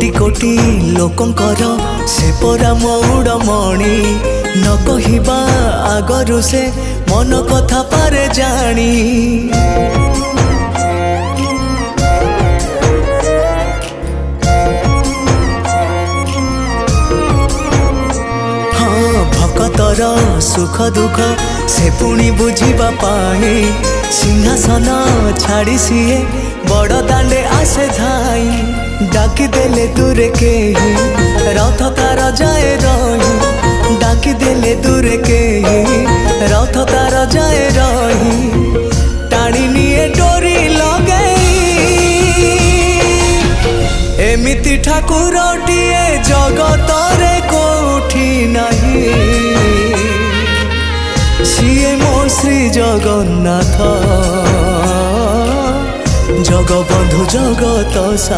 कोटि कोटि लोकंकर से परा मौड़मणि न कहिबा आगरु से मन कथा पारे जानी। हाँ भक्तर सुख दुख से पुणी बुझिबा पाई सिंहासन छाड़ी सीए बड़ दांडे आसे धाई। डाकी देले दूरे के रथ तार जाए रही डाकी देले दूरे के रथ तार जाए रही टाणी निए डोरी लगे एमिति ठाकुरटिए जगतरे कोठी नहीं सिए मो श्री जगन्नाथ जगबंधु जगत सा।